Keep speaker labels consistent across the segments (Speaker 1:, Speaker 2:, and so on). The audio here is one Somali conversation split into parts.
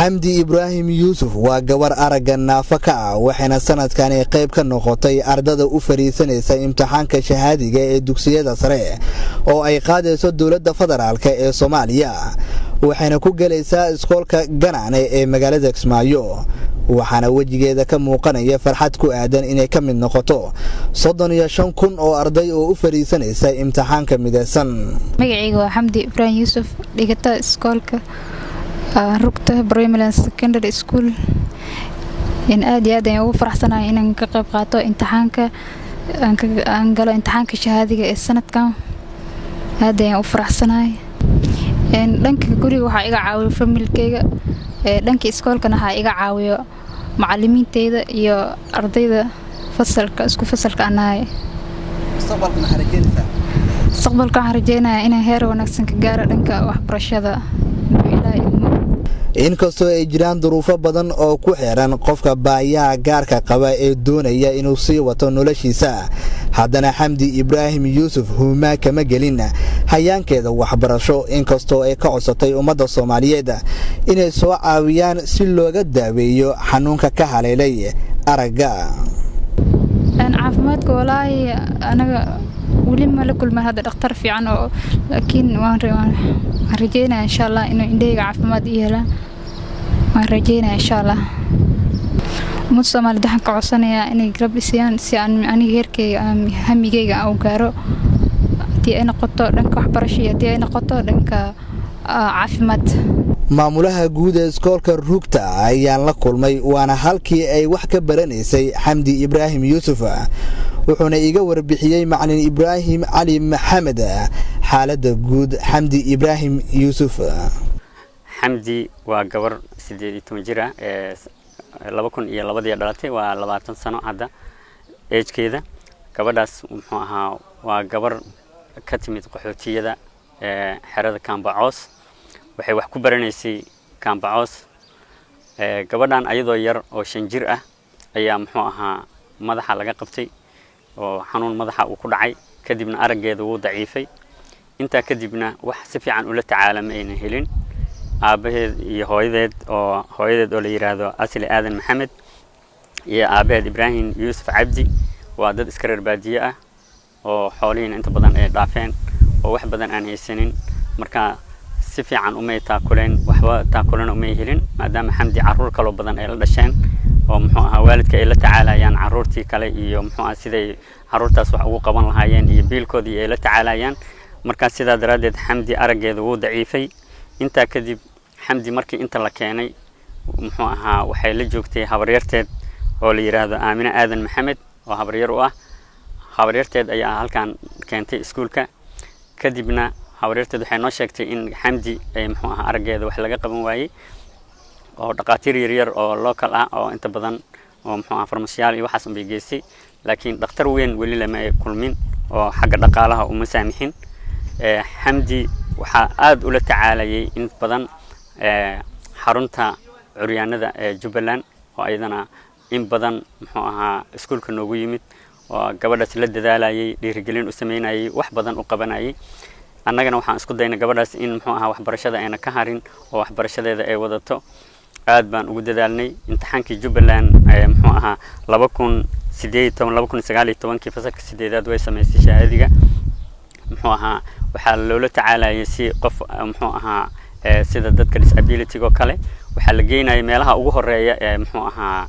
Speaker 1: xamdi ibraahim yuusuf waa gabar aragga naafa ka ah waxayna sanadkani qayb ka noqotay ardada u fariisanaysa imtixaanka shahaadiga ee dugsiyada sare oo ay qaadayso dowladda federaalka ee Soomaaliya waxayna ku galaysaa iskoolka Ganaane ee magaalada Kismaayo waxaana wajigeeda ka muuqanaya farxad ku aadan inay ka mid noqoto 35,000 oo arday oo u fariisanaysa imtixaanka midaysan.
Speaker 2: magacayga waa xamdi ibraahim yuusuf dhigata iskoolka rugta primary secondary school in aad iyo aad ayaan ugu faraxsanahay inaan ka qayb qaato imtixaanka aan galo imtixaanka shahaadiga ee sanadkan aad ayaan u faraxsanahay dhanka guriga waxaa iga caawiyo familkayga dhanka iskoolkana waxaa iga caawiyo macallimiintayda iyo ardayda fasalka isku fasalka anahay. mustaqbalka waxaan rajeynayaa inaan heer wanaagsan ka gaaro dhanka waxbarashada.
Speaker 1: inkastoo ay jiraan duruufo badan oo ku xiran qofka baahiyaha gaarka qaba ee doonaya inuu sii wato noloshiisa haddana xamdi ibraahim yuusuf huma kama gelin hayaankeeda waxbarasho inkastoo ay ka codsatay ummadda Soomaaliyeed inay soo caawiyaan si looga daaweeyo xanuunka ka haleelay aragga.
Speaker 2: caafimaadka walaahi anaga wali ma la kulmay hadda dhakhtar fiican oo laakiin waan rajeynayaa insha Allah inuu indhayga caafimaad ii helaan waan rajeynayaa insha Allah Soomaaliyeed waxaan ka codsanayaa inay garab dhisayaan si aan aniga heerkayga hamigayga aan u gaaro haddii ay noqoto dhanka waxbarasho iyo haddii ay noqoto dhanka caafimaad.
Speaker 1: maamulaha guud ee iskoolka rugta ayaan la kulmay waana halkii ay wax ka baranaysay xamdi ibraahim yuusuf wuxuuna iga warbixiyay macallin ibraahim cali maxamed xaaladda guud xamdi ibraahim yuusuf.
Speaker 3: xamdi waa gabar 18 jir ah ee 2002 dhalatay waa 20 sano hadda age-keeda gabadhaas wuxuu ahaa waa gabar ka timid qaxootiyada xerada Kambacoos waxay wax ku baranaysay Kambacoos gabadhan ayadoo yar oo 5 jir ah ayaa muxuu ahaa madaxa laga qabtay oo xanuun madaxa uu ku dhacay kadibna araggeedu wuu daciifay inta kadibna wax si fiican ula tacaalamay ayna helin aabaheed iyo hooyadeed oo la yiraahdo Asli Aadan Maxamed iyo aabaheed Ibraahim Yuusuf Cabdi waa dad iska reer baadiye ah oo xoolihiin inta badan ay dhaafeen oo wax badan aan haysanin marka si fiican uma taakuleen waxba taakulana uma helin maadaama xamdi caruur kale badan ay la dhasheen oo muxuu ahaa waalidka ay la tacaalayaan caruurtii kale iyo muxuu ahaa siday caruurtaas wax ugu qaban lahaayeen iyo biilkoodii ay la tacaalayaan marka sidaa daraadeed xamdi araggeedu wuu daciifay inta kadib xamdi markii inta la keenay muxuu ahaa waxay la joogtay habaryarteed oo la yiraahdo Aamina Aadan Maxamed oo habaryar u ah habaryarteed ayaa halkan keentay iskuulka kadibna habaryarteed waxay noo sheegtay in xamdi ay muxuu ahaa araggeeda wax laga qaban waayay oo dhaqaatiir yar oo local ah oo inta badan oo muxuu ahaa farmashiyaal iyo waxaas bay geysay laakiin dhakhtar weyn wali lama ay kulmin oo xagga dhaqaalaha uma saamixin xamdi waxa aad ula tacaalayay in badan xarunta curyaanada ee Jubbaland oo ayadana in badan muxuu ahaa iskuulka noogu yimid oo gabadhaas la dadaalayay dhiirigelin u sameynayay wax badan u qabanayay annagana waxaan isku daynay gabadhaas in muxuu ahaa waxbarashada ayna ka harin oo waxbarashadeeda ay wadato aad baan ugu dadaalnay imtixaankii Jubbaland muxuu ahaa 2019 fasalka 8aad way sameysay shahaadiga muxuu ahaa waxa loola tacaalayay si qof muxuu ahaa sida dadka disability oo kale waxa la geenayay meelaha ugu horeeya ee muxuu ahaa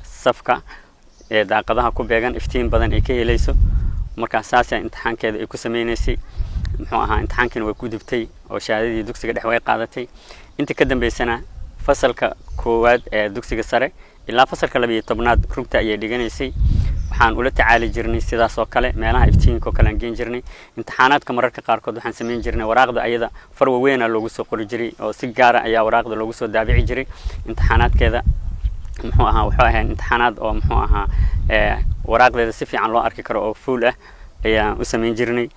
Speaker 3: safka ee daaqadaha ku beegan iftiin badan ay ka helayso marka saas imtixaankeeda ay ku sameynaysay muxuu ahaa imtixaankina way ku dibtay oo shahaadadii dugsiga dhexe way qaadatay inta ka dambeysana fasalka koowaad ee dugsiga sare ilaa fasalka 12aad rugta ayay dhiganaysay waxaan ula tacaali jirnay sidaas oo kale meelaha iftiinka oo kale aan geen jirnay imtixaanaadka mararka qaarkood waxaan sameyn jirnay waraaqda ayada far weyn loogu soo qori jiray oo si gaar ah ayaa waraaqda loogu soo daabici jiray imtixaanaadkeeda muxuu ahaa wuxuu ahaa imtixaanaad oo muxuu ahaa waraaqdeeda si fiican loo arki karo oo full ah ayaan u sameyn jirnay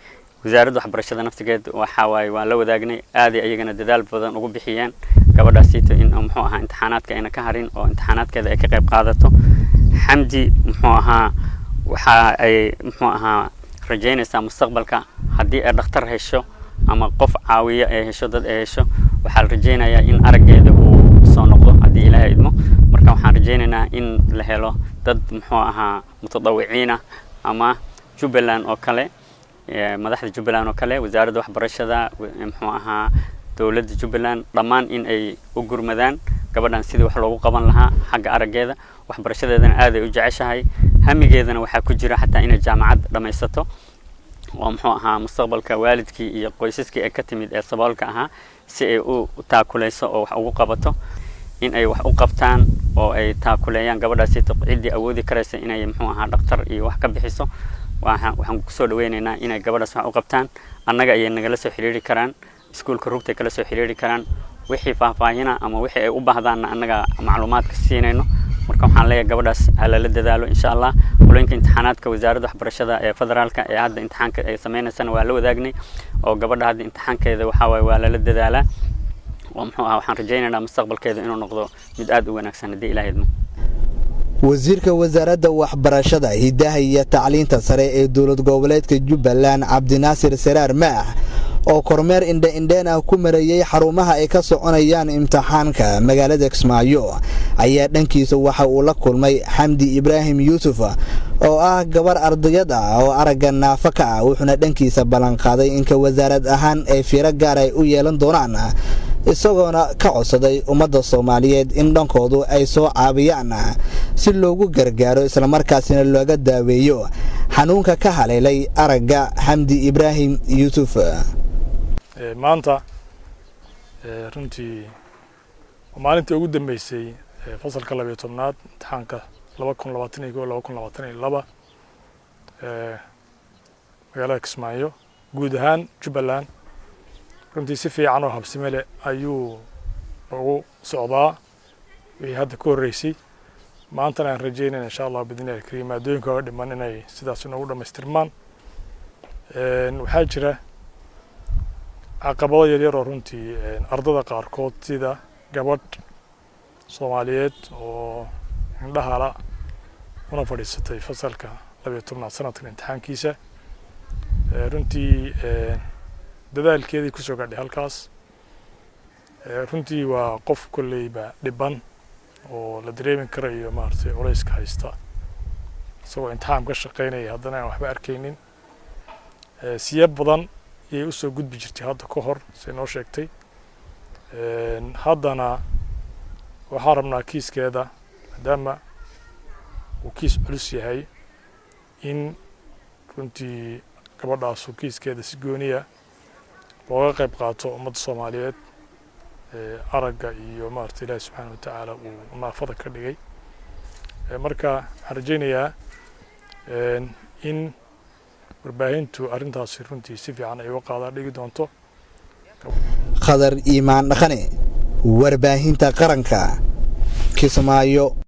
Speaker 3: wasaaradda waxbarashada naftigeed waxa waay waan la wadaagnay aad ayagana dadaal badan ugu bixiyeen gabadhaasita in muxuu ahaa imtixaanaadka ayna ka harin oo imtixaanaadkeeda ay ka qayb qaadato xamdi muxuu ahaa waxa ay muxuu ahaa rajeynaysaa mustaqbalka haddii ay dhakhtar hesho ama qof caawiya ay hesho dad ay hesho waxa la rajeynayaa in araggeeda uu soo rajaynaynaa in la helo dad muxuu ahaa mutadawiciina ama Jubbaland oo kale madaxda Jubbaland oo kale wasaaradda waxbarashada muxuu ahaa dawladda Jubbaland dhammaan in ay u gurmadaan gabadhan sidii wax loogu qaban lahaa xagga arageeda waxbarashadeedana aad ay u jeceshahay hamigeedana waxa ku jira xataa inay jaamacad dhamaysato oo muxuu ahaa mustaqbalka waalidkii iyo qoysaskii ay ka timid ee saboolka ahaa si ay u taakuleyso oo wax ugu qabato in ay wax u qabtaan oo ay taakuleeyaan gabadhaasi cidii awoodi karaysa inay muxuu ahaa dhaqtar iyo wax ka bixiso waxaan ku soo dhaweynaynaa inay gabadhaas wax u qabtaan annaga ay nagala soo xiriiri karaan iskuulka rugta kala soo xiriiri karaan wixii faahfaahina ama wixii ay u baahdaan annaga macluumaadka siinayno marka waxaan leeyahay gabadhaas hala la dadaalo insha Allah kulanka imtixaanaadka wasaaradda waxbarashada ee federaalka ee hadda imtixaanka ay sameynaysan waa la wadaagnay oo gabadha hadda imtixaankeeda waxa waa la dadaalaa oo muxuu ahaa waxaan rajaynaynaa mustaqbalkeeda inuu noqdo mid aad u wanaagsan hadii Ilaahay idmo
Speaker 1: wasiirka wasaaradda waxbarashada hidaha iyo tacliinta sare ee dowlad goboleedka Jubbaland Cabdinaasir Saraar Maax oo kormeer indha-indheen ah ku marayay xarumaha ay ka soconayaan imtixaanka magaalada Kismaayo ayaa dhankiisa waxa uu la kulmay Xamdi Ibraahim Yuusuf oo ah gabar ardayad ah oo aragga naafaka ah wuxuuna dhankiisa ballan qaaday in ka wasaarad ahaan ay fiiro gaar ah u yeelan doonaan isagoona ka codsaday ummadda Soomaaliyeed in dhankoodu ay soo caabiyaan si loogu gargaaro isla markaasina looga daaweeyo xanuunka ka haleelay aragga Xamdi Ibraahim Yuusuf
Speaker 4: maanta runtii maalintii ugu dambeysay fasalka 12aad imtixaanka 2021-2022 magaalada Kismaayo guud ahaan Jubbaland runtii si fiican oo habsime leh ayuu ugu socdaa wixii hadda ku horeysay maanta aan rajeynayna insha Allah bidnaa kariim adduunka dhiman inay sidaas ugu dhameystirmaan waxaa jira caqabado yar oo runtii ardada qaarkood sida gabadh Soomaaliyeed oo indhaha una fadhiisatay fasalka 12aad sanadkan imtixaankiisa runtii dadaalkeedii ku soo gaadhay halkaas runtii waa qof kuleyba dhiban oo la dareemin karayo maartay culayska haysta isagoo imtixaan ka shaqeynaya haddana aan waxba arkaynin siyaab badan ay u soo gudbi jirtay hadda ka hor si noo sheegtay haddana waxaan rabnaa kiiskeeda maadaama uu kiis culus yahay in runtii gabadhaas uu kiiskeeda si gooniya looga qayb qaato ummadda Soomaaliyeed aragga iyo maartay Ilaahay subxaanahu wa ta'aala uu naafada ka dhigay marka waxaan rajaynayaa in warbaahintu arrintaas runtii si fiican ay uga qaadaan dhigi doonto
Speaker 1: Khadar Iimaan Dhaqane warbaahinta qaranka Kismaayo.